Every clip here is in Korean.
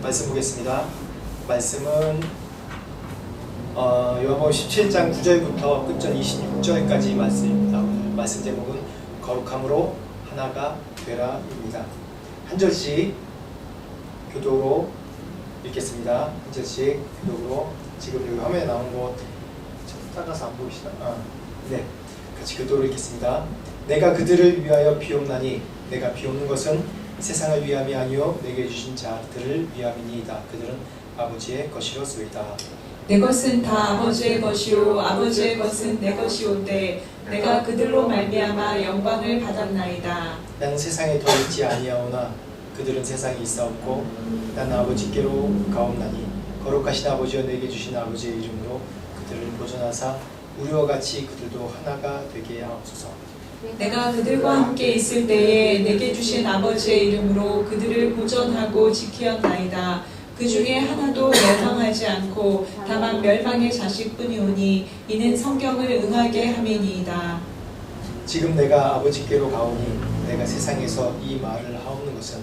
말씀 보겠습니다. 말씀은 요한복음 17장 9절부터 끝절 26절까지 말씀입니다. 오늘 말씀 제목은 거룩함으로 하나가 되라입니다. 한 절씩 교독으로 읽겠습니다. 한 절씩 교독으로. 지금 여기 화면에 나온 거 작아서 안 보이시나? 네, 같이 교독으로 읽겠습니다. 내가 그들을 위하여 비옵나니 내가 비옵는 것은 세상을 위함이 아니요 내게 주신 자들을 위함이니이다. 그들은 아버지의 것이로소이다. 내 것은 다 아버지의 것이요 아버지의 것은 내 것이온데 내가 그들로 말미암아 영광을 받았나이다. 나는 세상에 더 있지 아니하오나 그들은 세상에 있사옵고 나는 아버지께로 가옵나니 거룩하신 아버지여 내게 주신 아버지의 이름으로 그들을 보존하사 우리와 같이 그들도 하나가 되게 하옵소서. 내가 그들과 함께 있을 때에 내게 주신 아버지의 이름으로 그들을 보존하고 지키었나이다. 그 중에 하나도 멸망하지 않고 다만 멸망의 자식뿐이오니 이는 성경을 응하게 함이니이다. 지금 내가 아버지께로 가오니 내가 세상에서 이 말을 하옵는 것은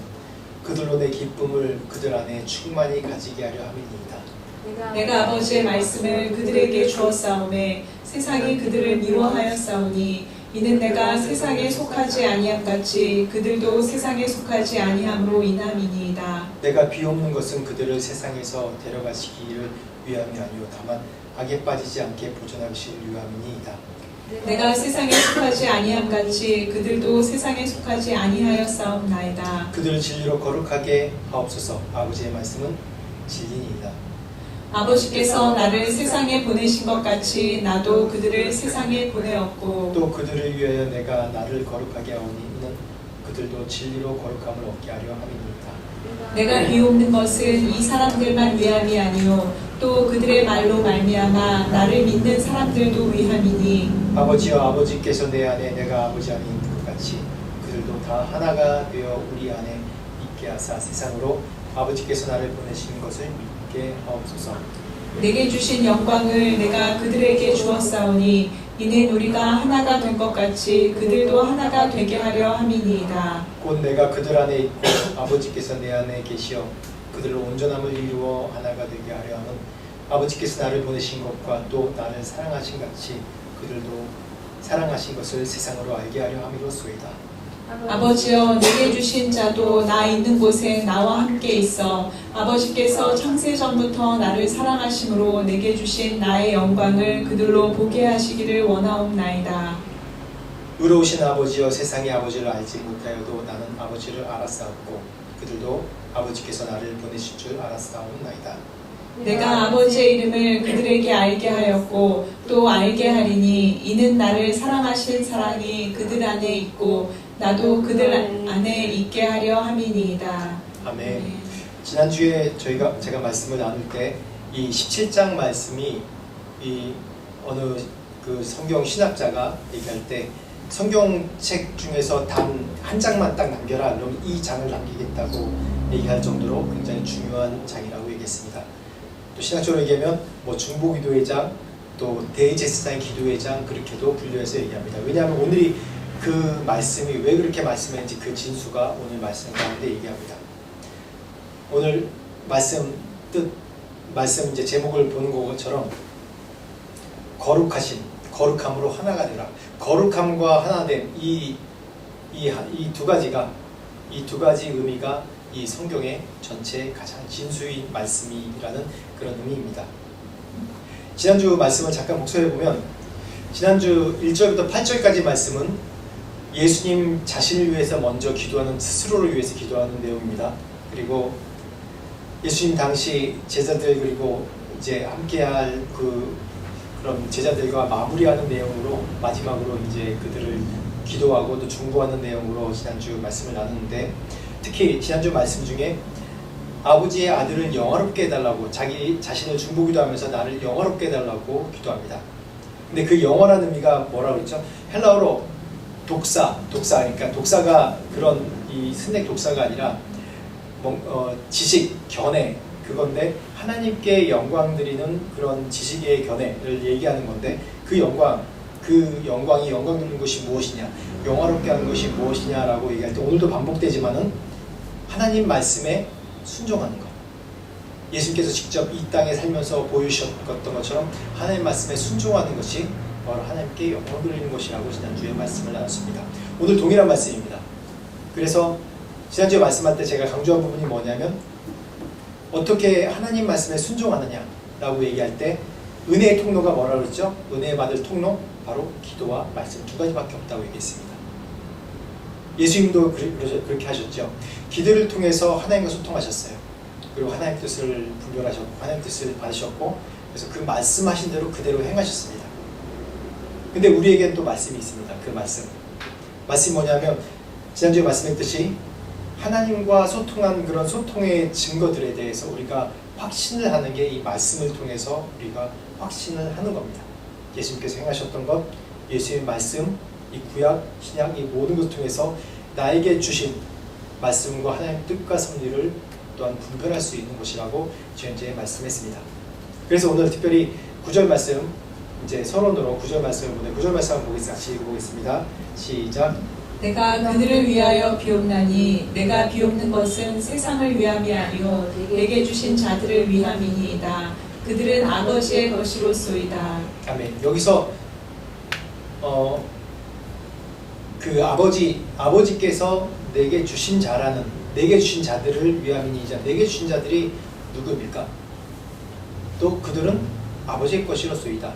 그들로 내 기쁨을 그들 안에 충만히 가지게 하려 함이니이다. 내가 아버지의 말씀을 그들에게 주었사오매 세상이 그들을 미워하였사오니 이는 내가 세상에 속하지 아니함같이 그들도 세상에 속하지 아니함으로 인함이니이다. 내가 비옵는 것은 그들을 세상에서 데려가시기를 위함이 아니요 다만 악에 빠지지 않게 보존하실 위함이니이다. 내가 세상에 속하지 아니함같이 그들도 세상에 속하지 아니하였사옵나이다. 그들을 진리로 거룩하게 하옵소서. 아버지의 말씀은 진리니이다. 아버지께서 나를 세상에 보내신 것 같이 나도 그들을 세상에 보내었고 또 그들을 위하여 내가 나를 거룩하게 하오니 이는 그들도 진리로 거룩함을 얻게 하려 함이니이다. 내가 비옵는 것은 이 사람들만 위함이 아니요 또 그들의 말로 말미암아 나를 믿는 사람들도 위함이니 아버지여 아버지께서 내 안에 내가 아버지 안에 있는 것 같이 그들도 다 하나가 되어 우리 안에 있게 하사 세상으로 아버지께서 나를 보내신 것을 믿게 하옵소서. 내게 주신 영광을 내가 그들에게 주었사오니 이는 우리가 하나가 된 것 같이 그들도 하나가 되게 하려 함이니이다. 곧 내가 그들 안에 있고 아버지께서 내 안에 계시어 그들로 온전함을 이루어 하나가 되게 하려 함은 아버지께서 나를 보내신 것과 또 나를 사랑하신 같이 그들도 사랑하신 것을 세상으로 알게 하려 함이로소이다. 아버지여 내게 주신 자도 나 있는 곳에 나와 함께 있어 아버지께서 창세전부터 나를 사랑하심으로 내게 주신 나의 영광을 그들로 보게 하시기를 원하옵나이다. 의로우신 아버지여 세상의 아버지를 알지 못하여도 나는 아버지를 알았사옵고 그들도 아버지께서 나를 보내실 줄 알았사옵나이다. 내가 아버지의 이름을 그들에게 알게 하였고 또 알게 하리니 이는 나를 사랑하신 사랑이 그들 안에 있고 나도 그들 안에 있게 하려 함이니이다. 아멘. 지난주에 제가 말씀을 나눌 때 이 17장 말씀이 이 어느 그 성경 신학자가 얘기할 때 성경책 중에서 단 한 장만 딱 남겨라 그러면 이 장을 남기겠다고 얘기할 정도로 굉장히 중요한 장이라고 얘기했습니다. 또 신학적으로 얘기하면 뭐 중보기도의 장, 또 대제사장의 기도의 장 그렇게도 분류해서 얘기합니다. 왜냐하면 오늘이 그 말씀이 왜 그렇게 말씀했는지 그 진수가 오늘 말씀 가운데 얘기합니다. 오늘 말씀 이제 제목을 보는 것처럼 거룩함으로 하나가 되라. 거룩함과 하나됨 이 두 가지 의미가 이 성경의 전체 가장 진수인 말씀이라는 그런 의미입니다. 지난주 말씀을 잠깐 목소리해 보면 지난주 1절부터 8절까지 말씀은 예수님 자신을 위해서 먼저 기도하는 스스로를 위해서 기도하는 내용입니다. 그리고 예수님 당시 제자들 그리고 이제 함께할 그런 제자들과 마무리하는 내용으로 마지막으로 이제 그들을 기도하고 또 중보하는 내용으로 지난주 말씀을 나누는데 특히 지난주 말씀 중에 아버지의 아들을 영화롭게 해달라고 자기 자신을 중보기도하면서 나를 영화롭게 해달라고 기도합니다. 근데 그 영화라는 의미가 뭐라고 그랬죠? 헬라어로 독사 그러니까 독사가 그런 이 스낵 독사가 아니라 지식, 견해 그건데 하나님께 영광 드리는 그런 지식의 견해를 얘기하는 건데 그 영광이 영광 드리는 것이 무엇이냐 영화롭게 하는 것이 무엇이냐라고 얘기할 때 오늘도 반복되지만은 하나님 말씀에 순종하는 것. 예수님께서 직접 이 땅에 살면서 보여주셨던 것처럼 하나님 말씀에 순종하는 것이 바로 하나님께 영광을 돌리는 것이라고 지난주에 말씀을 나눴습니다. 오늘 동일한 말씀입니다. 그래서 지난주에 말씀할 때 제가 강조한 부분이 뭐냐면 어떻게 하나님 말씀에 순종하느냐라고 얘기할 때 은혜의 통로가 뭐라고 그랬죠? 은혜 받을 통로? 바로 기도와 말씀 두 가지밖에 없다고 얘기했습니다. 예수님도 그렇게 하셨죠. 기도를 통해서 하나님과 소통하셨어요. 그리고 하나님 뜻을 분별하셨고 하나님 뜻을 받으셨고 그래서 그 말씀하신 대로 그대로 행하셨습니다. 근데 우리에겐 또 말씀이 있습니다. 그 말씀이 뭐냐면 지난주에 말씀했듯이 하나님과 소통한 그런 소통의 증거들에 대해서 우리가 확신을 하는 게 이 말씀을 통해서 우리가 확신을 하는 겁니다. 예수님께서 행하셨던 것, 예수의 말씀, 이 구약, 신약 이 모든 것을 통해서 나에게 주신 말씀과 하나님의 뜻과 섭리를 또한 분별할 수 있는 것이라고 지난주에 말씀했습니다. 그래서 오늘 특별히 9절 말씀 이제 서론으로 9절 말씀을 보내 9절 말씀 한번 같이 읽어보겠습니다. 시작. 내가 그들을 위하여 비옵나니 내가 비옵는 것은 세상을 위함이 아니요 내게 주신 자들을 위함이니이다. 그들은 아버지의 것이로소이다. 아멘. 여기서 그 아버지께서 내게 주신 자라는 내게 주신 자들을 위함이니이자 내게 주신 자들이 누구입니까? 또 그들은 아버지의 것이로소이다.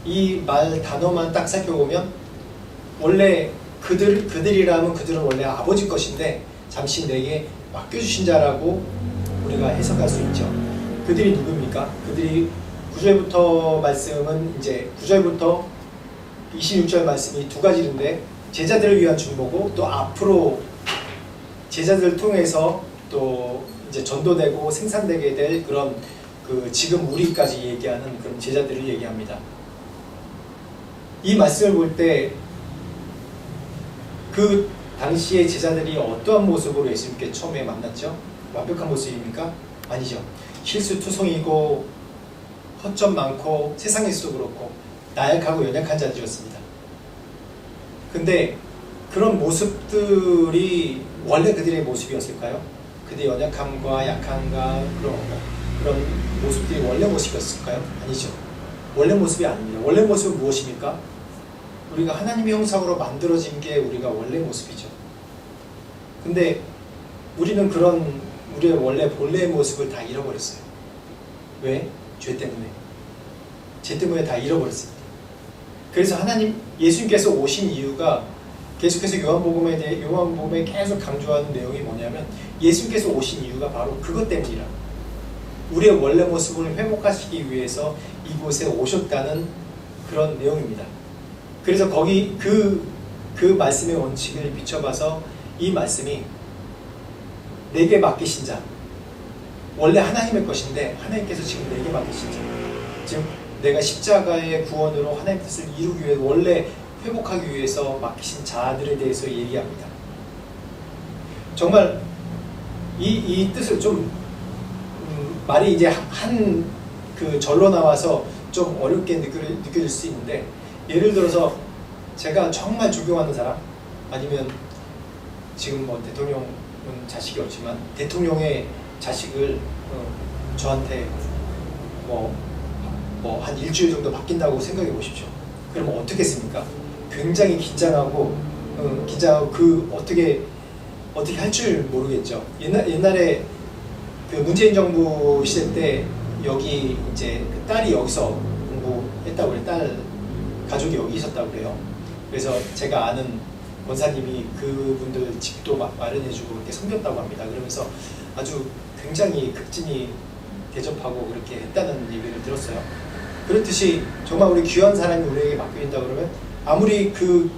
이 말 단어만 딱 살펴보면 원래 그들이라면 그들은 원래 아버지 것인데 잠시 내게 맡겨주신 자라고 우리가 해석할 수 있죠. 그들이 누굽니까? 그들이 9절부터 말씀은 이제 9절부터 26절 말씀이 두 가지인데 제자들을 위한 중보고 또 앞으로 제자들을 통해서 또 이제 전도되고 생산되게 될 그런 그 지금 우리까지 얘기하는 그런 제자들을 얘기합니다. 이 말씀을 볼 때 그 당시의 제자들이 어떠한 모습으로 예수님께 처음에 만났죠? 완벽한 모습입니까? 아니죠. 실수투성이고 허점 많고 세상에서도 그렇고 나약하고 연약한 자들이었습니다. 근데 그런 모습들이 원래 그들의 모습이었을까요? 그들의 연약함과 약함과 그런 모습들이 원래 모습이었을까요? 아니죠. 원래 모습이 아닙니다. 원래 모습은 무엇입니까? 우리가 하나님의 형상으로 만들어진 게 우리가 원래 모습이죠. 근데 우리는 그런 우리의 원래 본래의 모습을 다 잃어버렸어요. 왜? 죄 때문에. 죄 때문에 다 잃어버렸습니다. 그래서 예수님께서 오신 이유가 계속해서 요한복음에 계속 강조하는 내용이 뭐냐면 예수님께서 오신 이유가 바로 그것 때문이라. 우리의 원래 모습을 회복하시기 위해서 이곳에 오셨다는 그런 내용입니다. 그래서 거기 그 말씀의 원칙을 비춰봐서 이 말씀이 내게 맡기신 자, 원래 하나님의 것인데 하나님께서 지금 내게 맡기신 자, 지금 내가 십자가의 구원으로 하나님의 뜻을 이루기 위해 원래 회복하기 위해서 맡기신 자들에 대해서 얘기합니다. 정말 이 뜻을 좀 말이 이제 한 그 절로 나와서 좀 어렵게 느껴질 수 있는데 예를 들어서 제가 정말 존경하는 사람 아니면 지금 뭐 대통령은 자식이 없지만 대통령의 자식을 저한테 뭐 한 일주일 정도 바뀐다고 생각해 보십시오. 그러면 어떻게 했습니까? 굉장히 긴장하고 그 어떻게 할 줄 모르겠죠. 옛날에 그 문재인 정부 시대 때 여기 이제 그 딸이 여기서 공부했다고 그래요. 딸 가족이 여기 있었다고 그래요. 그래서 제가 아는 권사님이 그분들 집도 마련해주고 그렇게 섬겼다고 합니다. 그러면서 아주 굉장히 극진히 대접하고 그렇게 했다는 얘기를 들었어요. 그렇듯이 정말 우리 귀한 사람이 우리에게 맡겨진다 그러면 아무리 그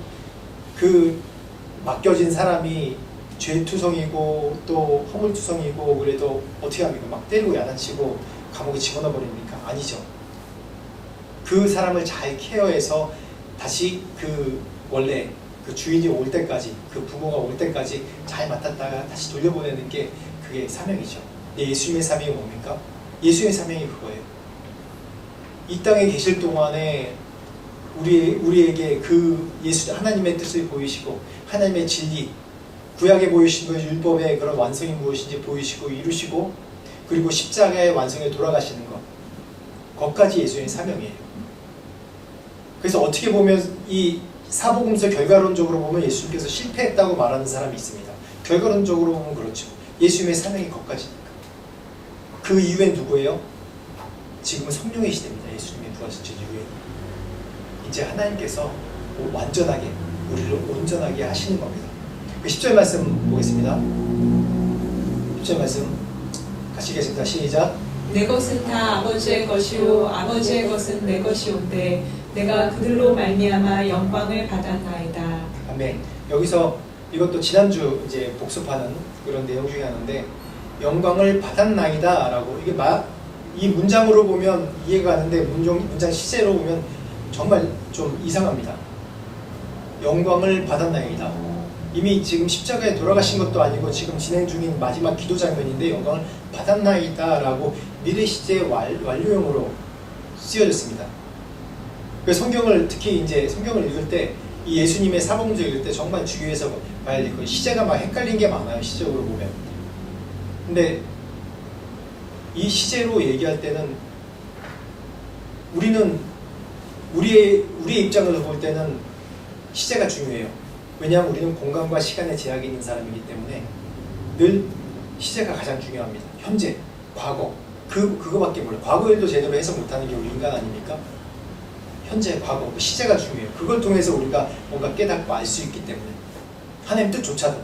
맡겨진 사람이 죄투성이고 또 허물투성이고 그래도 어떻게 합니까? 막 때리고 야단치고 감옥에 집어넣어 버립니까? 아니죠. 그 사람을 잘 케어해서 다시 원래 그 주인이 올 때까지 그 부모가 올 때까지 잘 맡았다가 다시 돌려보내는 게 그게 사명이죠. 예수님의 사명이 뭡니까? 예수님의 사명이 그거예요. 이 땅에 계실 동안에 우리에게 그 하나님의 뜻을 보이시고 하나님의 진리 구약에 보이신 그 율법의 그런 완성이 무엇인지 보이시고 이루시고 그리고 십자가의 완성에 돌아가시는 것 그것까지 예수님의 사명이에요. 그래서 어떻게 보면 이 사복음서 결과론적으로 보면 예수님께서 실패했다고 말하는 사람이 있습니다. 결과론적으로 보면 그렇죠. 예수님의 사명이 그것까지니까. 그 이후에 누구예요? 지금은 성령의 시대입니다. 예수님의 부활신체 이후에 이제 하나님께서 완전하게 우리를 온전하게 하시는 겁니다. 그 10절 말씀 보겠습니다. 10절 말씀 같이 읽겠습니다. 시작. 내 것은 다 아버지의 것이요 아버지의 것은 내 것이온데 내가 그들로 말미암아 영광을 받았나이다. 아멘. 여기서 이것도 지난주 이제 복습하는 그런 내용 중에 하나인데 영광을 받았나이다라고 이게 이 문장으로 보면 이해가 가는데 문장 시제로 보면 정말 좀 이상합니다. 영광을 받았나이다. 이미 지금 십자가에 돌아가신 것도 아니고 지금 진행 중인 마지막 기도 장면인데 영광을 받았나이다라고 미래 시제 완료형으로 쓰여졌습니다. 그래서 성경을 특히 이제 성경을 읽을 때 이 예수님의 사복음서 읽을 때 정말 주의해서 봐야 될 거예요. 시제가 막 헷갈린 게 많아요. 시제적으로 보면. 근데 이 시제로 얘기할 때는 우리는 우리의 입장에서 볼 때는 시제가 중요해요. 왜냐하면 우리는 공간과 시간의 제약이 있는 사람이기 때문에 늘 시제가 가장 중요합니다. 현재, 과거 그거밖에 몰라요. 과거 일도 제대로 해석 못하는 게 우리 인간 아닙니까? 현재, 과거, 그 시제가 중요해요. 그걸 통해서 우리가 뭔가 깨닫고 알 수 있기 때문에 하나님 뜻조차도.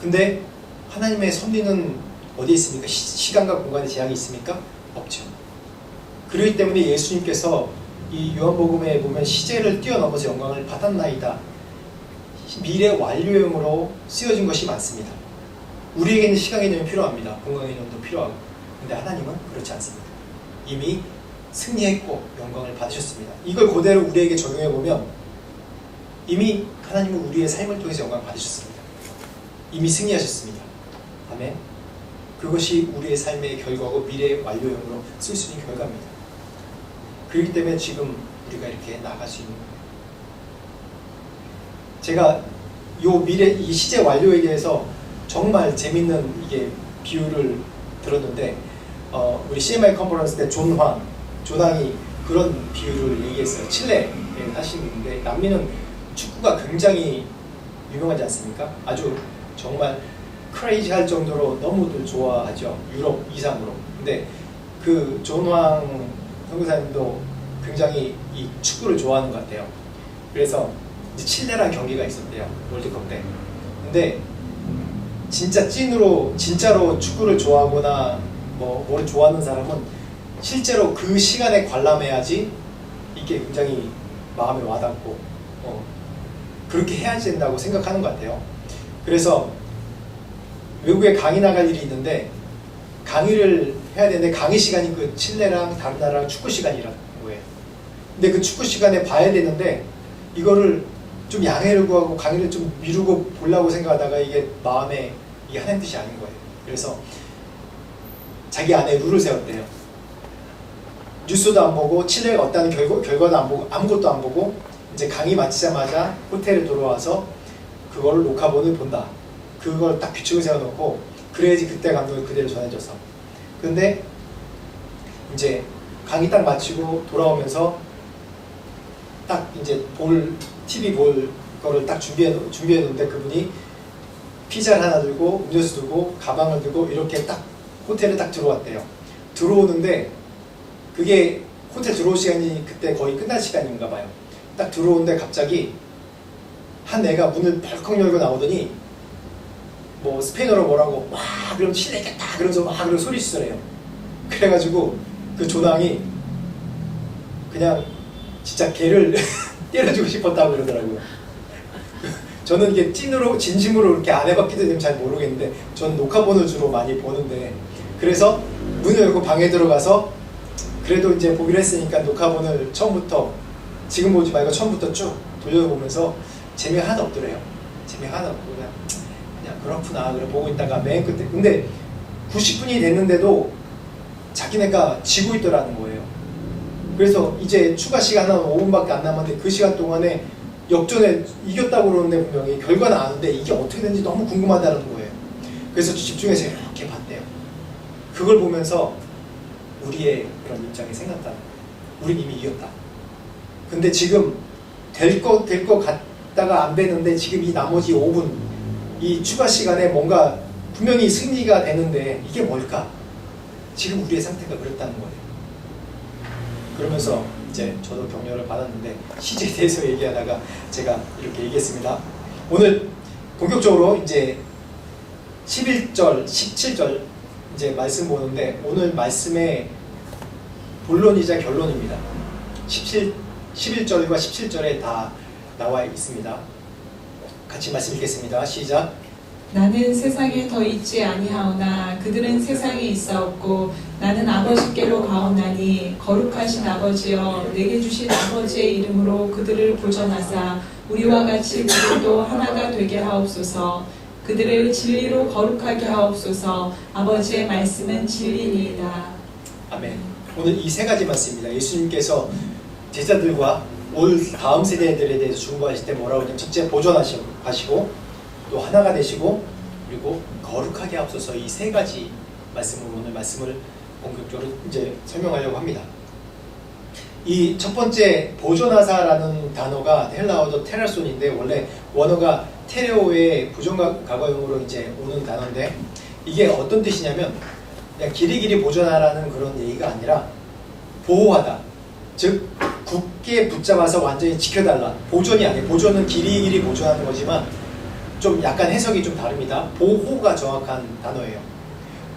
근데 하나님의 섭리는 어디에 있습니까? 시간과 공간의 제약이 있습니까? 없죠. 그렇기 때문에 예수님께서 이 요한복음에 보면 시제를 뛰어넘어서 영광을 받았나이다. 미래 완료형으로 쓰여진 것이 많습니다. 우리에게는 시간 개념이 필요합니다. 공간 개념도 필요하고. 근데 하나님은 그렇지 않습니다. 이미 승리했고 영광을 받으셨습니다. 이걸 그대로 우리에게 적용해보면 이미 하나님은 우리의 삶을 통해서 영광을 받으셨습니다. 이미 승리하셨습니다. 아멘. 그것이 우리의 삶의 결과고 미래의 완료형으로 쓸 수 있는 결과입니다. 그렇기 때문에 지금 우리가 이렇게 나갈 수 있는 거예요. 제가 이 시제 완료에 대해서 정말 재밌는 이게 비유를 들었는데 우리 CMI 컨퍼런스 때 존왕이 그런 비유를 얘기했어요. 칠레에 사시는데 남미는 축구가 굉장히 유명하지 않습니까? 아주 정말 크레이지할 정도로 너무들 좋아하죠. 유럽 이상으로. 근데 그 존왕 선교사님도 굉장히 이 축구를 좋아하는 것 같아요. 그래서 이제 칠레랑 경기가 있었대요. 월드컵 때. 근데 진짜로 축구를 좋아하거나 뭘 좋아하는 사람은 실제로 그 시간에 관람해야지 이게 굉장히 마음에 와닿고 그렇게 해야지 된다고 생각하는 것 같아요. 그래서 외국에 강의 나갈 일이 있는데 강의를 해야 되는데 강의 시간이 그 칠레랑 다른 나라랑 축구 시간이라는 거예요. 근데 그 축구 시간에 봐야 되는데 이거를 좀 양해를 구하고 강의를 좀 미루고 보려고 생각하다가 이게 마음에 이게 하나님 뜻이 아닌 거예요. 그래서 자기 안에 룰을 세웠대요. 뉴스도 안 보고 칠레가 어떠한 결과도 안 보고 아무것도 안 보고 이제 강의 마치자마자 호텔에 돌아와서 그걸 녹화본을 본다. 그걸 딱 규칙을 세워놓고 그래야지 그때 감독이 그대로 전해줘서. 근데 이제 강의 딱 마치고 돌아오면서 딱 이제 TV 볼 거를 딱 준비해 놓는데 그분이 피자를 하나 들고 음료수 들고 가방을 들고 이렇게 딱 호텔에 딱 들어왔대요. 들어오는데 그게 호텔 들어올 시간이 그때 거의 끝날 시간인가 봐요. 딱 들어오는데 갑자기 한 애가 문을 벌컥 열고 나오더니 뭐 스페인어로 뭐라고 와 그럼 칠레겠다 그러면서 막 그런 소리 지르래요. 그래가지고 그 조당이 그냥 진짜 걔를 때려주고 싶었다고 그러더라고요. 저는 이게 진심으로 이렇게 안 해봤기 때문에 잘 모르겠는데 저는 녹화본을 주로 많이 보는데 그래서 문을 열고 방에 들어가서 그래도 이제 보기로 했으니까 녹화본을 처음부터 지금 보지 말고 처음부터 쭉 돌려보면서 재미가 하나도 없더래요. 재미가 하나도 없고 그냥 그렇구나 그래 보고 있다가 맨 끝에 근데 90분이 됐는데도 자기네가 지고 있더라는 거예요. 그래서 이제 추가 시간 한 5분밖에 안 남았는데 그 시간 동안에 역전에 이겼다고 그러는데 분명히 결과는 아는데 이게 어떻게 되는지 너무 궁금하다는 거예요. 그래서 집중해서 이렇게 봤대요. 그걸 보면서 우리의 그런 입장이 생각나는 거예요. 우린 이미 이겼다. 근데 지금 될 거 같다가 안 되는데 지금 이 나머지 5분 이 추가 시간에 뭔가 분명히 승리가 되는데 이게 뭘까? 지금 우리의 상태가 그렇다는 거예요. 그러면서 이제 저도 격려를 받았는데 시제에 대해서 얘기하다가 제가 이렇게 얘기했습니다. 오늘 본격적으로 이제 11절, 17절 이제 말씀 보는데 오늘 말씀의 본론이자 결론입니다. 11절과 17절에 다 나와 있습니다. 같이 말씀 읽겠습니다. 시작. 나는 세상에 더 있지 아니하오나 그들은 세상에 있사옵고 나는 아버지께로 가오나니 거룩하신 아버지여 내게 주신 아버지의 이름으로 그들을 보존하사 우리와 같이 그들도 하나가 되게 하옵소서. 그들을 진리로 거룩하게 하옵소서. 아버지의 말씀은 진리니이다. 아멘. 오늘 이 세 가지 말씀입니다. 예수님께서 제자들과 올 다음 세대들에 대해서 중보하실 때 뭐라고 하냐면 첫째 보존하시고 또 하나가 되시고 그리고 거룩하게 하옵소서. 이 세 가지 말씀으로 오늘 말씀을 본격적으로 이제 설명하려고 합니다. 이 첫 번째 보존하사라는 단어가 헬라어도 테라손인데 원래 원어가 테레오의 부정과거용으로 이제 오는 단어인데 이게 어떤 뜻이냐면 그냥 길이길이 보존하라는 그런 얘기가 아니라 보호하다. 즉 굳게 붙잡아서 완전히 지켜달라. 보존이 아니에요. 보존은 길이길이 보존하는 거지만 좀 약간 해석이 좀 다릅니다. 보호가 정확한 단어예요.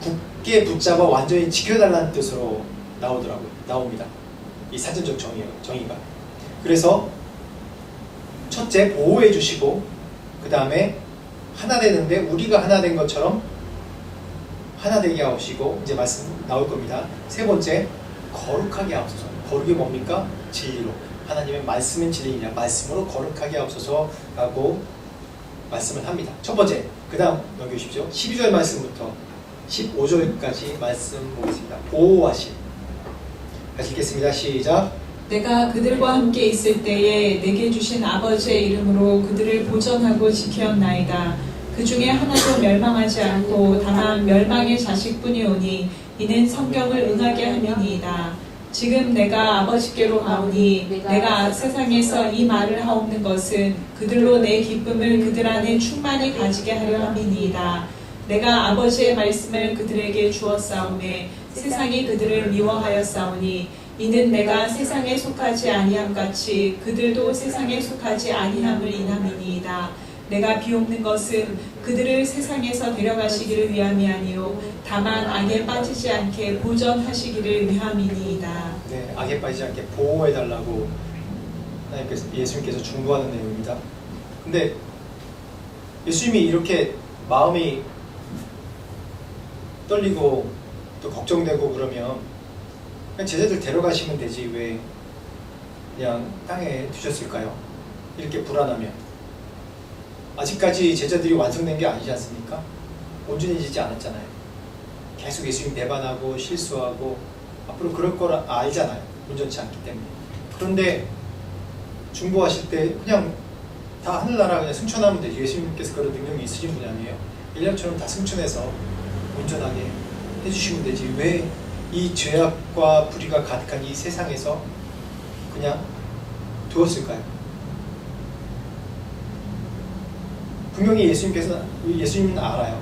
굳게 붙잡아 완전히 지켜달라는 뜻으로 나옵니다. 이 사전적 정의가. 그래서 첫째 보호해 주시고 그 다음에 하나 되는데 우리가 하나 된 것처럼 하나 되게 하시고 이제 말씀 나올 겁니다. 세 번째 거룩하게 하옵소서. 거룩이 뭡니까? 진리로. 하나님의 말씀은 진리이냐. 말씀으로 거룩하게 하옵소서라고 말씀을 합니다. 첫 번째. 그 다음 넘겨주십시오. 12절 말씀부터 15절까지 말씀 보겠습니다. 보호하심. 다시 읽겠습니다. 시작. 내가 그들과 함께 있을 때에 내게 주신 아버지의 이름으로 그들을 보존하고 지켰나이다. 그 중에 하나도 멸망하지 않고 다만 멸망의 자식뿐이오니 이는 성경을 응하게 함이니이다. 지금 내가 아버지께로 가오니 내가 세상에서 이 말을 하옵는 것은 그들로 내 기쁨을 그들 안에 충만히 가지게 하려 함이니이다. 내가 아버지의 말씀을 그들에게 주었사오매 세상이 그들을 미워하였사오니 이는 내가 세상에 속하지 아니함 같이 그들도 세상에 속하지 아니함을 인함이니이다. 내가 비옵는 것은 그들을 세상에서 데려가시기를 위함이 아니요 다만 악에 빠지지 않게 보존하시기를 위함이니이다. 네, 악에 빠지지 않게 보호해달라고 예수님께서 중보하는 내용입니다. 근데 예수님이 이렇게 마음이 떨리고 또 걱정되고 그러면 그냥 제자들 데려가시면 되지 왜 그냥 땅에 두셨을까요? 이렇게 불안하면 아직까지 제자들이 완성된 게 아니지 않습니까? 온전해지지 않았잖아요. 계속 예수님 배반하고 실수하고 앞으로 그럴 걸 알잖아요. 온전치 않기 때문에. 그런데 중보하실 때 그냥 다 하늘나라 그냥 승천하면 되지. 예수님께서 그런 능력이 있으신 분이 아니에요. 일년처럼 다 승천해서 온전하게 해주시면 되지. 왜 이 죄악과 불의가 가득한 이 세상에서 그냥 두었을까요? 분명히 예수님은 알아요.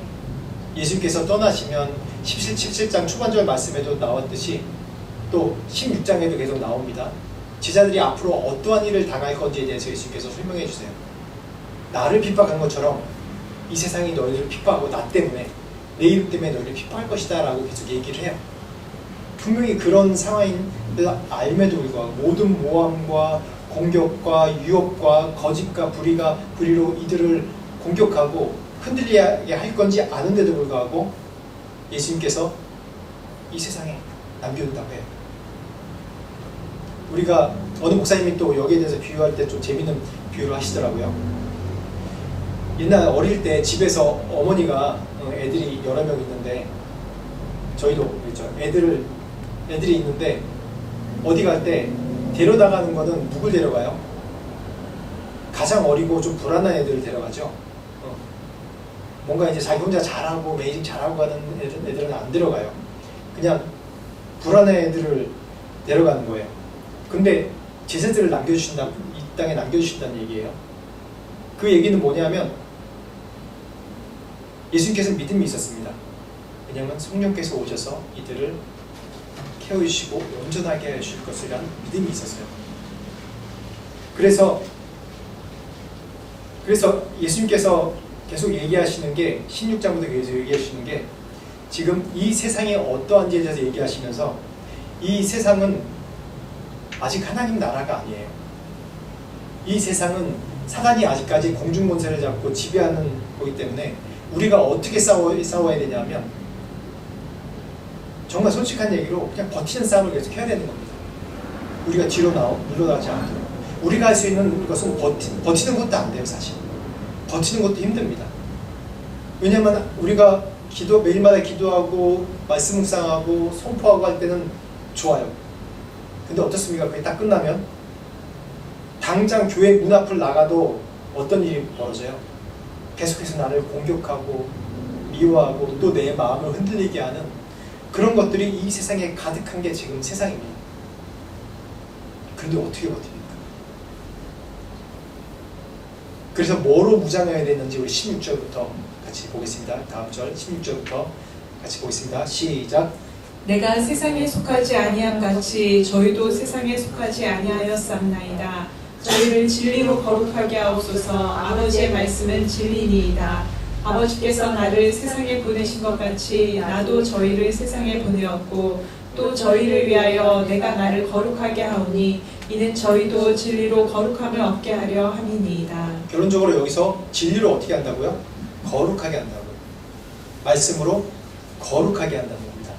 예수님께서 떠나시면 17장 초반절 말씀에도 나왔듯이 또 16장에도 계속 나옵니다. 제자들이 앞으로 어떠한 일을 당할 건지에 대해서 예수님께서 설명해 주세요. 나를 핍박한 것처럼 이 세상이 너희를 핍박하고 나 때문에 내 이름 때문에 너희를 핍박할 것이다 라고 계속 얘기를 해요. 분명히 그런 상황인 알매도 불구하고 모든 모함과 공격과 유혹과 거짓과 불의로 이들을 공격하고 흔들리게 할 건지 아는데도 불구하고 예수님께서 이 세상에 남겨둔다고 해요. 우리가 어느 목사님이 또 여기에 대해서 비유할 때 좀 재밌는 비유를 하시더라고요. 옛날 어릴 때 집에서 어머니가 애들이 여러 명 있는데 저희도 그렇죠. 애들이 있는데 어디 갈 때 데려다가는 거는 누굴 데려가요? 가장 어리고 좀 불안한 애들을 데려가죠. 뭔가 이제 자기 혼자 잘하고 매일 잘하고 하는 애들은 안 데려가요. 그냥 불안한 애들을 데려가는 거예요. 근데 제자들을 남겨주신다, 이 땅에 남겨주신다는 얘기예요. 그 얘기는 뭐냐면 예수님께서 믿음이 있었습니다. 왜냐하면 성령께서 오셔서 이들을 케어주시고 온전하게 해주실 것이라는 믿음이 있었어요. 그래서 예수님께서 계속 얘기하시는 게 16장부터 계속 얘기하시는 게 지금 이 세상에 어떠한지에 대해서 얘기하시면서 이 세상은 아직 하나님 나라가 아니에요. 이 세상은 사단이 아직까지 공중권세를 잡고 지배하는 거기 때문에 우리가 어떻게 싸워야 되냐면 정말 솔직한 얘기로 그냥 버티는 싸움을 계속 해야 되는 겁니다. 우리가 뒤로 물러나지 않도록. 우리가 할 수 있는 것은 버티는 것도 안 돼요, 사실. 버티는 것도 힘듭니다. 왜냐하면 우리가 매일마다 기도하고 말씀 묵상하고 선포하고 할 때는 좋아요. 근데 어떻습니까? 그게 딱 끝나면 당장 교회 문 앞을 나가도 어떤 일이 벌어져요? 계속해서 나를 공격하고 미워하고 또 내 마음을 흔들리게 하는 그런 것들이 이 세상에 가득한 게 지금 세상입니다. 그런데 어떻게 버팁니까? 그래서 뭐로 무장해야 되는지 우리 16절부터 같이 보겠습니다. 다음 절 16절부터 같이 보겠습니다. 시작. 내가 세상에 속하지 아니함 같이 저희도 세상에 속하지 아니하였삼나이다. 저희를 진리로 거룩하게 하옵소서. 아버지의 말씀은 진리니이다. 아버지께서 나를 세상에 보내신 것 같이 나도 저희를 세상에 보내었고 또 저희를 위하여 내가 나를 거룩하게 하오니 이는 저희도 진리로 거룩함을 얻게 하려 함이니이다. 결론적으로 여기서 진리로 어떻게 한다고요? 거룩하게 한다고요. 말씀으로 거룩하게 한다는 겁니다.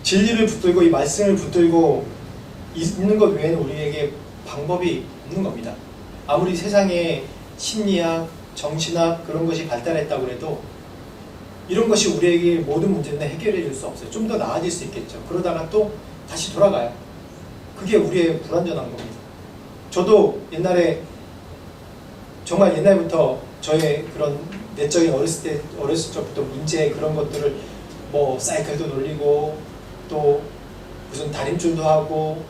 진리를 붙들고 이 말씀을 붙들고 있는 것 외에는 우리에게 방법이 없는 겁니다. 아무리 세상에 심리학, 정신학 그런 것이 발달했다고 해도 이런 것이 우리에게 모든 문제는 해결해 줄 수 없어요. 좀 더 나아질 수 있겠죠. 그러다가 또 다시 돌아가요. 그게 우리의 불완전한 겁니다. 저도 정말 옛날부터 저의 그런 내적인 어렸을 적부터 문제 그런 것들을 뭐 사이클도 놀리고 또 무슨 다림줄도 하고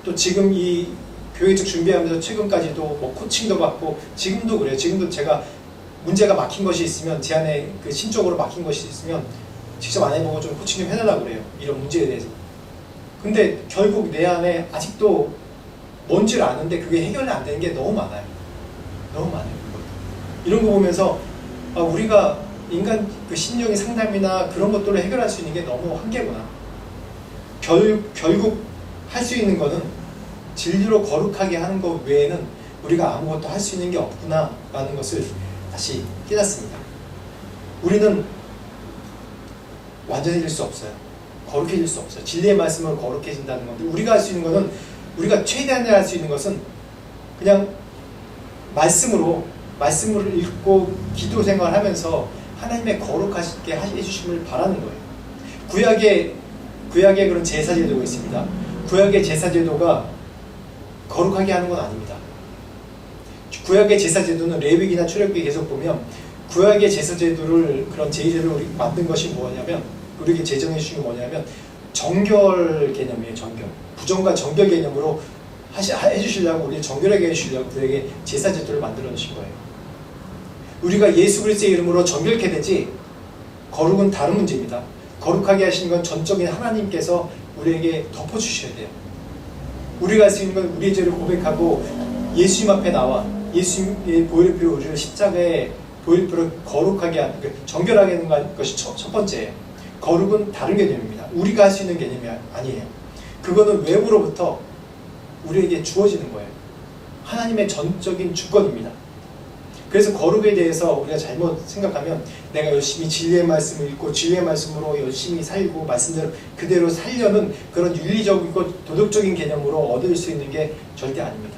또 지금 이 교회적 준비하면서 최근까지도 뭐 코칭도 받고 지금도 그래요. 지금도 제가 문제가 막힌 것이 있으면 제 안에 그 신적으로 막힌 것이 있으면 직접 안 해보고 좀 코칭 좀 해달라고 그래요. 이런 문제에 대해서. 근데 결국 내 안에 아직도 뭔지를 아는데 그게 해결이 안 되는 게 너무 많아요. 너무 많아요. 이런 거 보면서 우리가 인간 그 심리적인 상담이나 그런 것들을 해결할 수 있는 게 너무 한계구나. 결국 할 수 있는 거는 진리로 거룩하게 하는 것 외에는 우리가 아무것도 할 수 있는 게 없구나 라는 것을 다시 깨닫습니다. 우리는 완전해질 수 없어요. 거룩해질 수 없어요. 진리의 말씀으로 거룩해진다는 건데 우리가 할 수 있는 것은 우리가 최대한 할 수 있는 것은 그냥 말씀을 읽고 기도 생활하면서 하나님의 거룩하게 해주심을 바라는 거예요. 구약의 그런 제사 제도가 있습니다. 구약의 제사 제도가 거룩하게 하는 건 아닙니다. 구약의 제사 제도는 레위기나 출애굽기 계속 보면 구약의 제사 제도를 그런 제사제도를 만든 것이 뭐냐면 우리에게 제정해 주신 게 뭐냐면 정결 개념이에요. 정결. 부정과 정결 개념으로 해주시려고 우리 정결하게 해주시려고 우리에게 제사 제도를 만들어 주신 거예요. 우리가 예수 그리스도의 이름으로 정결케 되지 거룩은 다른 문제입니다. 거룩하게 하시는 건 전적인 하나님께서 우리에게 덮어주셔야 돼요. 우리가 할 수 있는 건 우리의 죄를 고백하고 예수님 앞에 나와 예수님의 보혈피로 우리를 십자가에 보혈피로 거룩하게 하는 정결하게 하는 것이 첫 번째예요. 거룩은 다른 개념입니다. 우리가 할 수 있는 개념이 아니에요. 그거는 외부로부터 우리에게 주어지는 거예요. 하나님의 전적인 주권입니다. 그래서 거룩에 대해서 우리가 잘못 생각하면 내가 열심히 진리의 말씀을 읽고 진리의 말씀으로 열심히 살고 말씀대로 그대로 살려는 그런 윤리적이고 도덕적인 개념으로 얻을 수 있는 게 절대 아닙니다.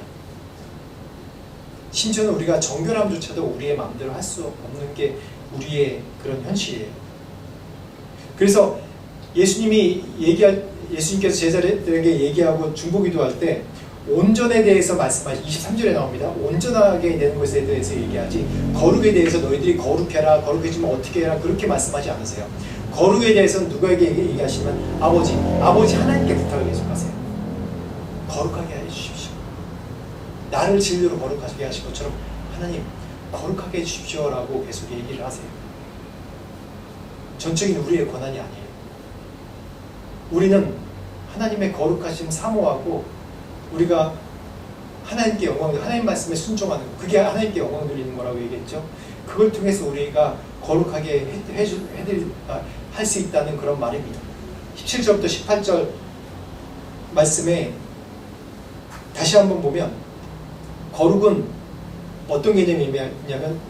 심지어는 우리가 정결함조차도 우리의 마음대로 할 수 없는 게 우리의 그런 현실이에요. 그래서 예수님께서 제자들에게 얘기하고 중보기도할 때 온전에 대해서 말씀하시 23절에 나옵니다. 온전하게 되는 것에 대해서 얘기하지 거룩에 대해서 너희들이 거룩해라, 거룩해지면 어떻게 해라 그렇게 말씀하지 않으세요. 거룩에 대해서는 누구에게 얘기하시면 아버지 하나님께 부탁을 계속하세요. 거룩하게 해주십시오. 나를 진리로 거룩하게 하신 것처럼 하나님 거룩하게 해주십시오 라고 계속 얘기를 하세요. 전적인 우리의 권한이 아니에요. 우리는 하나님의 거룩하심 사모하고 우리가 하나님께 영광, 하나님 말씀에 순종하는 것, 그게 하나님께 영광 돌리는 거라고 얘기했죠. 그걸 통해서 우리가 거룩하게 할 수 있다는 그런 말입니다. 17절부터 18절 말씀에 다시 한번 보면 거룩은 어떤 개념이냐면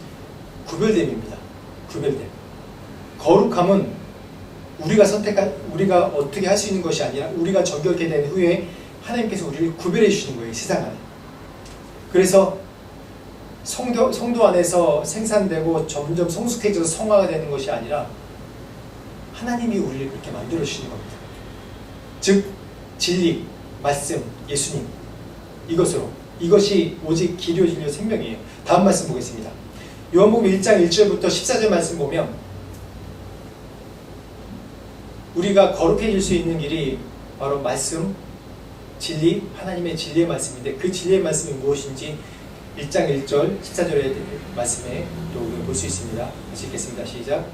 구별됨입니다. 구별됨. 거룩함은 우리가 어떻게 할 수 있는 것이 아니라 우리가 정결케 된 후에 하나님께서 우리를 구별해 주시는 거예요. 세상 안에. 그래서 성도 안에서 생산되고 점점 성숙해져서 성화가 되는 것이 아니라 하나님이 우리를 그렇게 만들어 주시는 겁니다. 즉 진리, 말씀, 예수님 이것이 오직 길이요 진리요 생명이에요. 다음 말씀 보겠습니다. 요한복음 1장 1절부터 14절 말씀 보면 우리가 거룩해질 수 있는 길이 바로 말씀, 진리, 하나님의 진리의 말씀인데 그 진리의 말씀이 무엇인지 1장 1절 14절의 말씀에 또 볼 수 있습니다. 다시 읽겠습니다. 시작.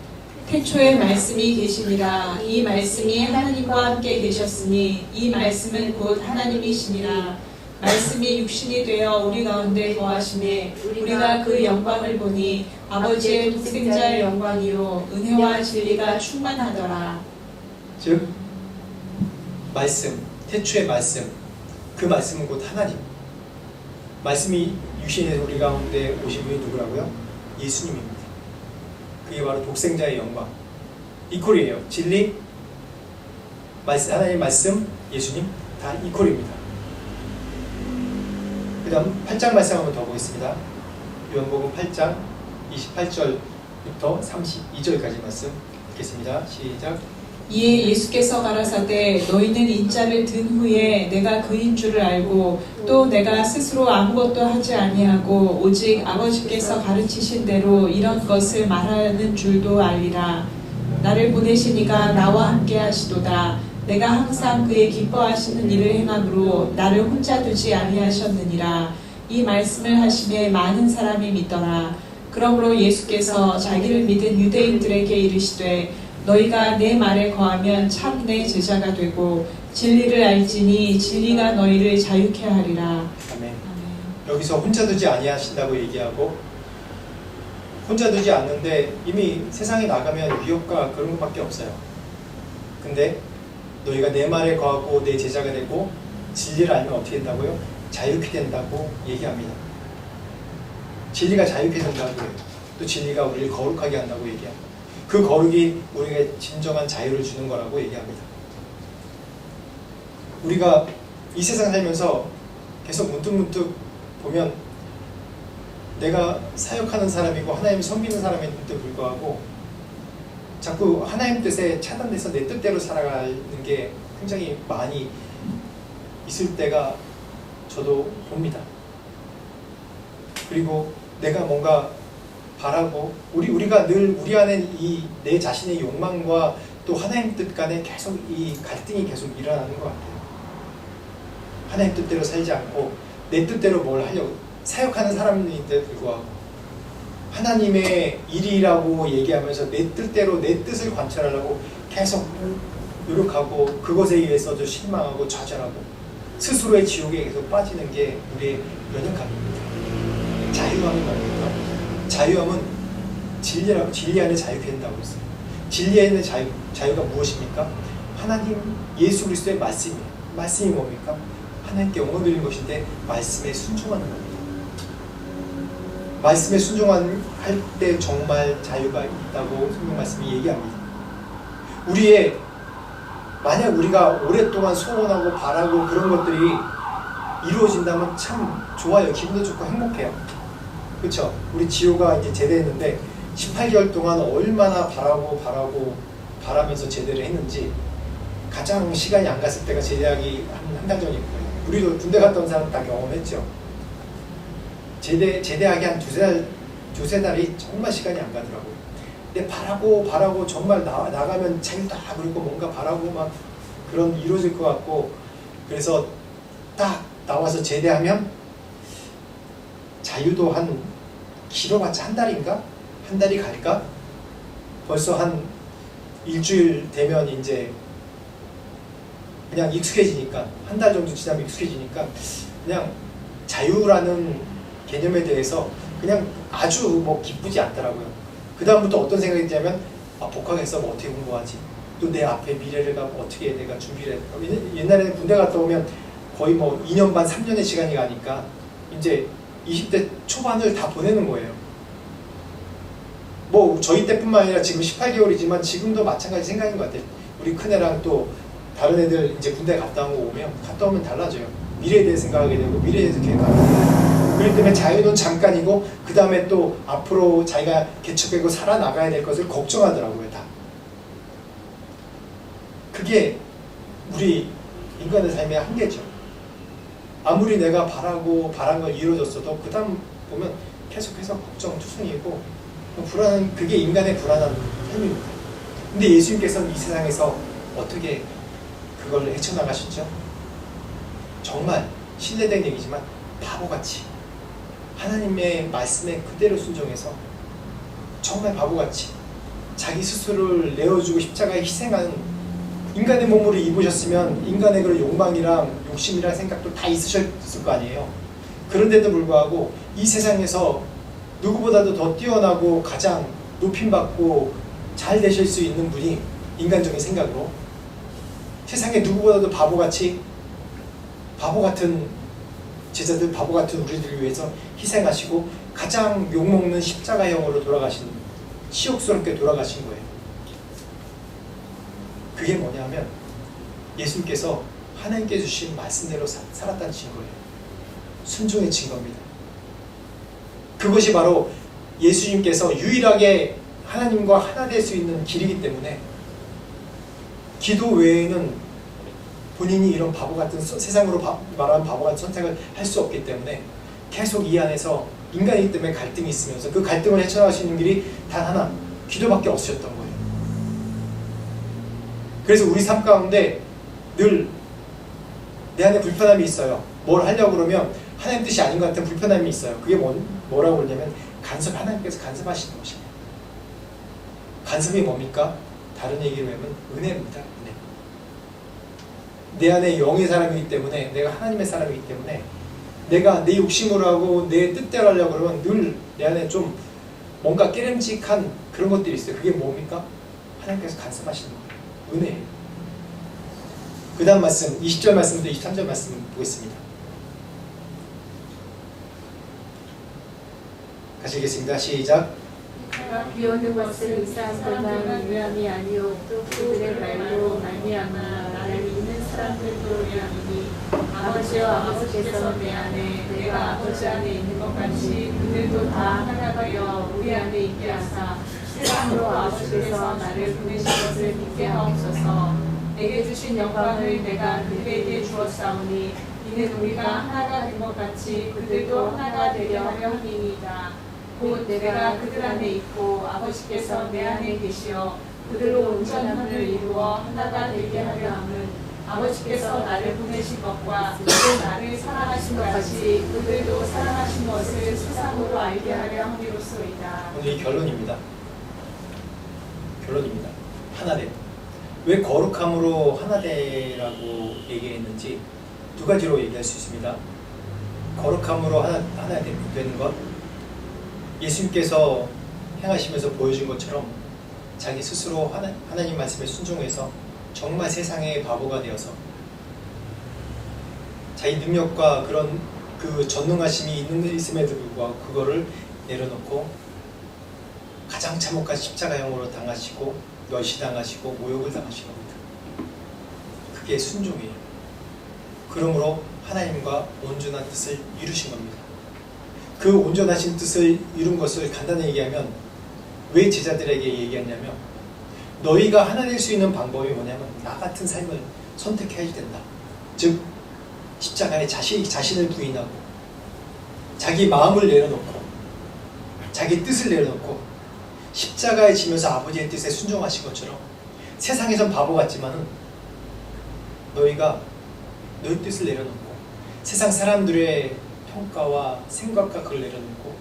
태초에 말씀이 계시니라. 이 말씀이 하나님과 함께 계셨으니 이 말씀은 곧 하나님이시니라. 말씀이 육신이 되어 우리 가운데 거하시매 우리가 그 영광을 보니 아버지의 독생자의 영광이요 은혜와 진리가 충만하더라. 즉 말씀, 태초의 말씀, 그 말씀은 곧 하나님. 말씀이 육신에서 우리 가운데 오신 분이 누구라고요? 예수님입니다. 그게 바로 독생자의 영광. 이퀄이에요. 진리, 하나님의 말씀, 예수님 다 이퀄입니다. 그 다음 8장 말씀 한번 더 보겠습니다. 요한복음 8장 28절부터 32절까지 말씀 읽겠습니다. 시작. 이에 예수께서 가라사대 너희는 인자를 든 후에 내가 그인 줄을 알고 또 내가 스스로 아무것도 하지 아니하고 오직 아버지께서 가르치신 대로 이런 것을 말하는 줄도 알리라. 나를 보내신 이가 나와 함께 하시도다. 내가 항상 그의 기뻐하시는 일을 행함으로 나를 혼자 두지 아니하셨느니라. 이 말씀을 하심에 많은 사람이 믿더라. 그러므로 예수께서 자기를 믿은 유대인들에게 이르시되 너희가 내 말에 거하면 참 내 제자가 되고 진리를 알지니 진리가 너희를 자유케 하리라. 아멘. 여기서 혼자 두지 아니하신다고 얘기하고 혼자 두지 않는데 이미 세상에 나가면 위협과 그런 것밖에 없어요. 근데 너희가 내 말에 거하고 내 제자가 되고 진리를 알면 어떻게 된다고요? 자유케 된다고 얘기합니다. 진리가 자유케 된다고 해요. 또 진리가 우리를 거룩하게 한다고 얘기합니다. 그 거룩이 우리에게 진정한 자유를 주는 거라고 얘기합니다. 우리가 이 세상 살면서 계속 문득문득 보면 내가 사역하는 사람이고 하나님을 섬기는 사람인데도 불구하고 자꾸 하나님 뜻에 차단돼서 내 뜻대로 살아가는 게 굉장히 많이 있을 때가 저도 봅니다. 그리고 내가 뭔가 바라고 우리가 늘 우리 안에 이 내 자신의 욕망과 또 하나님 뜻 간에 계속 이 갈등이 계속 일어나는 것 같아요. 하나님 뜻대로 살지 않고 내 뜻대로 뭘 하려고 사역하는 사람인데 불구하고 하나님의 일이라고 얘기하면서 내 뜻대로 내 뜻을 관철하려고 계속 노력하고 그것에 의해서도 실망하고 좌절하고 스스로의 지옥에 계속 빠지는 게 우리의 연약함입니다. 자유함은 뭡니까? 자유함은 진리 안에 자유케 된다고 했어요. 진리 안에 자유가 무엇입니까? 하나님 예수 그리스도의 말씀이에요. 말씀이 뭡니까? 하나님께 영광 돌리는 것인데 말씀에 순종하는 겁니다. 말씀에 순종할 때 정말 자유가 있다고 성경 말씀이 얘기합니다. 만약 우리가 오랫동안 소원하고 바라고 그런 것들이 이루어진다면 참 좋아요. 기분도 좋고 행복해요. 그렇죠? 우리 지호가 이제 제대했는데 18개월 동안 얼마나 바라면서 제대를 했는지 가장 시간이 안 갔을 때가 제대하기 한 달 전일 거예요. 우리도 군대 갔다 온 사람 다 경험했죠. 제대하기 한 두세 달이 정말 시간이 안 가더라고요. 근데 바라고 정말 나가면 자유다 그리고 뭔가 바라고 막 그런 이루어질 것 같고, 그래서 딱 나와서 제대하면 자유도 한 길어봤자 한 달인가? 한 달이 갈까? 벌써 한 일주일 되면 이제 그냥 익숙해지니까, 한 달 정도 지나면 익숙해지니까 그냥 자유라는 개념에 대해서 그냥 아주 뭐 기쁘지 않더라고요. 그 다음부터 어떤 생각이 드냐면, 복학해서 뭐 어떻게 공부하지? 또 내 앞에 미래를 어떻게 내가 준비를 해? 옛날에는 군대 갔다 오면 거의 뭐 2년 반, 3년의 시간이 가니까 이제 20대 초반을 다 보내는 거예요. 뭐 저희 때뿐만 아니라 지금 18개월이지만 지금도 마찬가지 생각인 것 같아요. 우리 큰애랑 또 다른 애들 이제 군대 갔다 오면 달라져요. 미래에 대해 생각하게 되고 미래에 대해서 계획하게 되고, 그렇기 때문에 자유는 잠깐이고 그 다음에 또 앞으로 자기가 개척되고 살아나가야 될 것을 걱정하더라고요. 다. 그게 우리 인간의 삶의 한계죠. 아무리 내가 바란 걸 이루어졌어도 그 다음 보면 계속해서 걱정 투성이고 불안한, 그게 인간의 불안한 삶입니다. 근데 예수님께서는 이 세상에서 어떻게 그걸 헤쳐나가셨죠? 정말 신뢰된 얘기지만 바보같이 하나님의 말씀에 그대로 순종해서 정말 바보같이 자기 스스로를 내어주고 십자가에 희생하는, 인간의 몸으로 입으셨으면 인간의 그런 욕망이랑 욕심이랑 생각도 다 있으셨을 거 아니에요. 그런데도 불구하고 이 세상에서 누구보다도 더 뛰어나고 가장 높임받고 잘 되실 수 있는 분이 인간적인 생각으로 세상에 누구보다도 바보 같은 제자들, 바보 같은 우리들을 위해서 희생하시고 가장 욕먹는 십자가형으로 돌아가신, 치욕스럽게 돌아가신 거예요. 그게 뭐냐면 예수님께서 하나님께 주신 말씀대로 살았다는 증거예요. 순종의 증거입니다. 그것이 바로 예수님께서 유일하게 하나님과 하나 될 수 있는 길이기 때문에 기도 외에는 본인이 이런 바보 같은, 세상으로 말하는 바보 같은 선택을 할 수 없기 때문에 계속 이 안에서 인간이기 때문에 갈등이 있으면서 그 갈등을 헤쳐나가시는 길이 단 하나, 기도밖에 없으셨던 거예요. 그래서 우리 삶 가운데 늘 내 안에 불편함이 있어요. 뭘 하려고 그러면 하나님 뜻이 아닌 것 같은 불편함이 있어요. 그게 뭐라고 그러냐면 하나님께서 간섭하시는 것입니다. 간섭이 뭡니까? 다른 얘기로 하면 은혜입니다. 은혜. 내 안에 영의 사람이기 때문에, 내가 하나님의 사람이기 때문에 내가 내 욕심으로 하고 내 뜻대로 하려고 그러면 늘 내 안에 좀 뭔가 깨름직한 그런 것들이 있어요. 그게 뭡니까? 하나님께서 간섭하시는 거예요. 은혜예요. 그 다음 말씀, 20절 말씀부터 23절 말씀 보겠습니다. 같이 읽겠습니다. 시작. 비 오는 것을 이 사람들만 위함이 아니요 또 그들의 말로 말미암아 나를 믿는 사람들도 위함이니 아버지여 아버지께서 내 안에 내가 아버지 안에 있는 것 같이 그들도 다 하나가 되어 우리 안에 있게 하사 세상으로 아버지께서 나를 보내신 것을 믿게 하옵소서. 내게 주신 영광을 내가 그들에게 주었사오니 이는 우리가 하나가 된 것 같이 그들도 하나가 되려 하려 함이니이다. 곧 내가 그들 안에 있고 아버지께서 내 안에 계시어 그들로 온전함을 이루어 하나가 되게 하려 함은 아버지께서 나를 보내신 것과 또 나를 사랑하신 것 같이 그들도 사랑하신 것을 세상으로 알게 하려 함이로소이다. 오늘 이 결론입니다. 하나됨. 왜 거룩함으로 하나되라고 얘기했는지 두 가지로 얘기할 수 있습니다. 거룩함으로 하나 되는 것, 예수님께서 행하시면서 보여준 것처럼 자기 스스로 하나님 말씀에 순종해서 정말 세상의 바보가 되어서 자기 능력과 그런 그 전능하심이 있음에도 불구하고 그거를 내려놓고 가장 참혹한 십자가형으로 당하시고 멸시당하시고 모욕을 당하신 겁니다. 그게 순종이에요. 그러므로 하나님과 온전한 뜻을 이루신 겁니다. 그 온전하신 뜻을 이룬 것을 간단히 얘기하면 왜 제자들에게 얘기했냐면 너희가 하나 될 수 있는 방법이 뭐냐면 나 같은 삶을 선택해야 된다. 즉 십자가에 자신을 부인하고 자기 마음을 내려놓고 자기 뜻을 내려놓고 십자가에 지면서 아버지의 뜻에 순종하신 것처럼 세상에선 바보 같지만은 너희가 너희 뜻을 내려놓고 세상 사람들의 평가와 생각과 그걸 내려놓고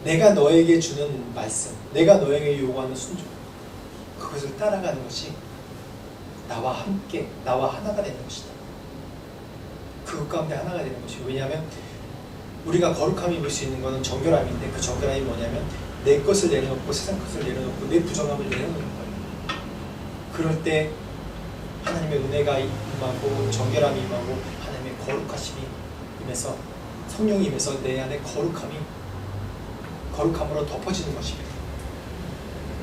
내가 너에게 주는 말씀, 내가 너에게 요구하는 순종, 그것을 따라가는 것이 나와 함께, 나와 하나가 되는 것이다. 그것 가운데 하나가 되는 것이고, 왜냐하면 우리가 거룩함을 입을 수 있는 것은 정결함인데, 그 정결함이 뭐냐면 내 것을 내려놓고 세상 것을 내려놓고 내 부정함을 내려놓는 거예요. 그럴 때 하나님의 은혜가 임하고 정결함이 임하고 하나님의 거룩하심이 임해서, 성령이 임해서 내 안에 거룩함으로 덮어지는 것입니다.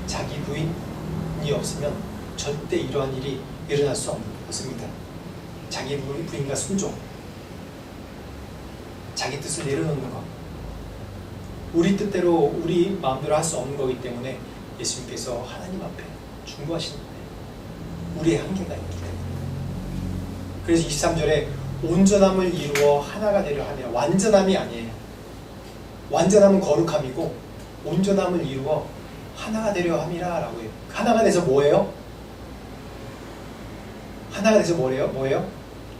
자기 부인이 없으면 절대 이러한 일이 일어날 수 없습니다. 자기 부인과 순종, 자기 뜻을 내려놓는 것, 우리 뜻대로 우리 마음대로 할 수 없는 거기 때문에 예수님께서 하나님 앞에 중보하시는 거예요. 우리의 한계가 있기 때문에. 그래서 23절에 온전함을 이루어 하나가 되려 함이라. 완전함이 아니에요. 완전함은 거룩함이고 온전함을 이루어 하나가 되려 함이라 라고 해요. 하나가 돼서 뭐예요? 하나가 돼서 뭐예요?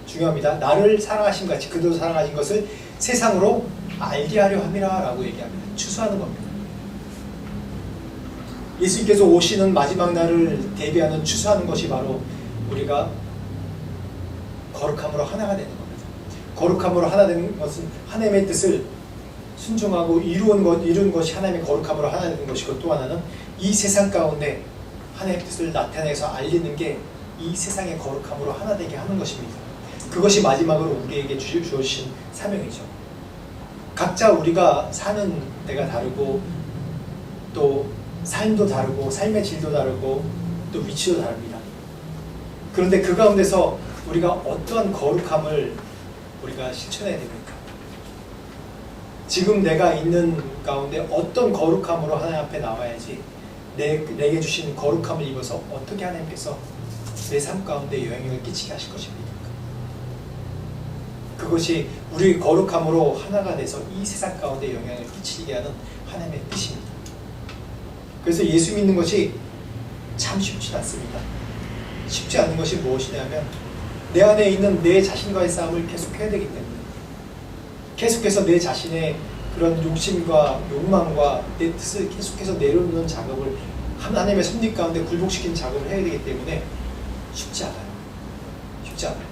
중요합니다. 나를 사랑하신 같이 그도 사랑하신 것을 세상으로 알게 하려 함이라 라고 얘기합니다. 추수하는 겁니다. 예수님께서 오시는 마지막 날을 대비하는 추수하는 것이 바로 우리가 거룩함으로 하나가 되는 겁니다. 거룩함으로 하나 되는 것은 하나님의 뜻을 순종하고 이룬 것이 하나님의 거룩함으로 하나 되는 것이고, 또 하나는 이 세상 가운데 하나님의 뜻을 나타내서 알리는 게 이 세상의 거룩함으로 하나 되게 하는 것입니다. 그것이 마지막으로 우리에게 주어진 사명이죠. 각자 우리가 사는 데가 다르고 또 삶도 다르고 삶의 질도 다르고 또 위치도 다릅니다. 그런데 그 가운데서 우리가 어떠한 거룩함을 우리가 실천해야 됩니까? 지금 내가 있는 가운데 어떤 거룩함으로 하나님 앞에 나와야지 내게 주신 거룩함을 입어서 어떻게 하나님께서 내 삶 가운데 영향을 끼치게 하실 것입니까? 그것이 우리 거룩함으로 하나가 돼서 이 세상 가운데 영향을 끼치게 하는 하나님의 뜻입니다. 그래서 예수 믿는 것이 참 쉽지 않습니다. 쉽지 않은 것이 무엇이냐면 내 안에 있는 내 자신과의 싸움을 계속해야 되기 때문에, 계속해서 내 자신의 그런 욕심과 욕망과 내 뜻을 계속해서 내려놓는 작업을 하나님의 섭리 가운데 굴복시키는 작업을 해야 되기 때문에 쉽지 않아요. 쉽지 않아요.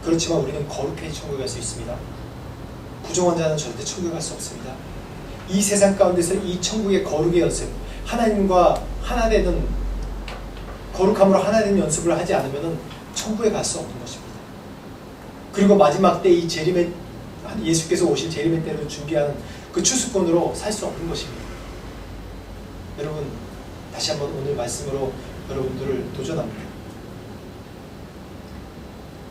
그렇지만 우리는 거룩해야 천국에 갈 수 있습니다. 부정한 자는 절대 천국에 갈 수 없습니다. 이 세상 가운데서 이 천국의 거룩의 연습, 하나님과 하나 되는 거룩함으로 하나 되는 연습을 하지 않으면 천국에 갈 수 없는 것입니다. 그리고 마지막 때 이 예수께서 오실 재림의 때를 준비하는 그 추수권으로 살 수 없는 것입니다. 여러분, 다시 한번 오늘 말씀으로 여러분들을 도전합니다.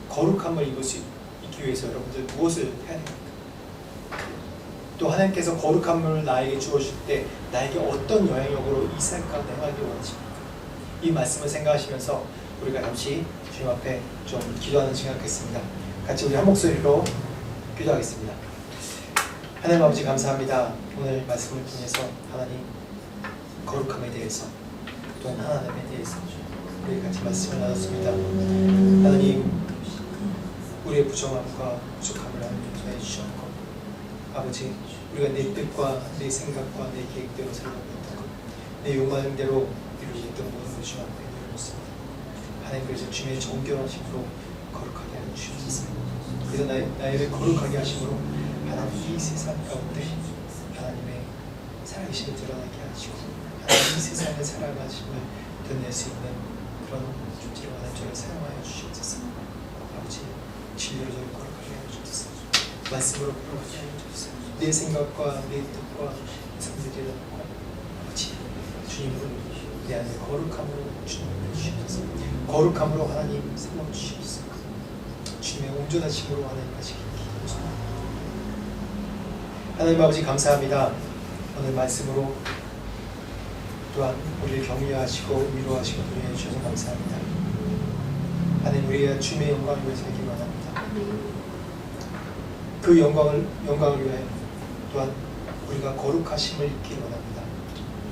거룩함을 입을 수 있기 위해서 여러분들 무엇을 해야 됩니까? 또 하나님께서 거룩함을 나에게 주어줄 때 나에게 어떤 영향력으로 이 세상 가운데 행하기 원하십니까? 이 말씀을 생각하시면서 우리가 잠시 주님 앞에 좀 기도하는 시간 갖겠습니다. 같이 우리 한 목소리로 기도하겠습니다. 하나님 아버지 감사합니다. 오늘 말씀을 통해서 하나님 거룩함에 대해서 또한 하나님에 대해서 우리 같이 말씀을 나눴습니다. 하나님, 우리의 부정함과 부족함을 하나님 주셨고, 아버지, 우리가 내 뜻과 내 생각과 내 계획대로 살려고 했다고 내 욕망대로 이루고 있던 모든 주님 앞에 내려놓습니다. 하나님, 그래서 주님의 정결하심으로 거룩하게 하여 주옵소서. 그래서 나를 거룩하게 하심으로 하나님 이 세상 가운데 하나님의 살아계심을 드러나게 하시고 하나님 이 세상의 살아가심을 드러낼 수 있는 그런 존재로 하나님 저를 사용하여 주시옵소서. 아버지, 진리로 저를 거룩하게 하여 주옵소서. 말씀으로 거룩하게 하여 주옵소서. 내 생각과 내 뜻과 성질을 놓고 아버지, 주님을 내 안에 거룩함으로 주님을 주시옵소서. 거룩함으로 하나님 삼아 주시옵소서. 주님의 온전하심으로 하나님 하시기 기도합니다. 하나님 아버지 감사합니다. 오늘 말씀으로 또한 우리를 격려하시고 위로하시고 도와주셔서 감사합니다. 하나님, 우리가 주님의 영광을 위해서 하기 원합니다. 그 영광을 위하여 또한 우리가 거룩하심을 입기 원합니다.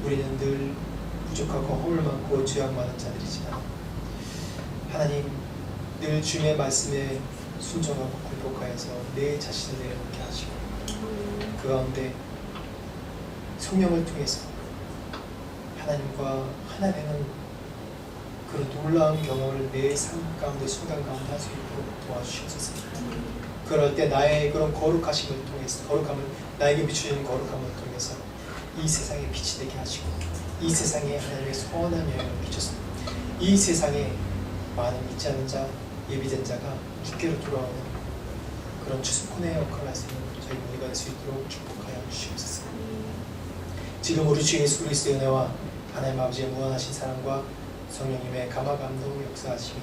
우리는 늘 부족하고 허물 많고 죄악 많은 자들이지만 하나님 늘 주님의 말씀에 순종하고 굴복하여서 내 자신을 내려놓게 하시고 그 가운데 성령을 통해서 하나님과 하나 되는 그런 놀라운 경험을 내 삶 가운데 순간 가운데 할 수 있도록 도와주시옵소서. 그럴 때 나의 그런 거룩하심을 통해서 나에게 비추는 거룩함을 통해서 이 세상에 빛이 되게 하시고 이 세상에 하나님의 선한 영향을 비춰서 이 세상에 많은 믿지 않는 자, 예비된 자가 주께로 돌아오는 그런 추수꾼의 역할을 할 수 있는 저희 모두가 될 수 있도록 축복하여 주시옵소서. 지금 우리 주 예수 그리스도의 은혜와 하나님 아버지의 무한하신 사랑과 성령님의 감화 감동 역사하심이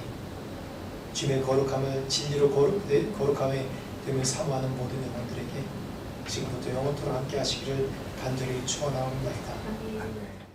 주님의 거룩함을 진리로 거룩함에 됨을 사모하는 모든 영혼들에게 지금부터 영원토록 함께 하시기를 간절히 축원하옵나이다. 아멘.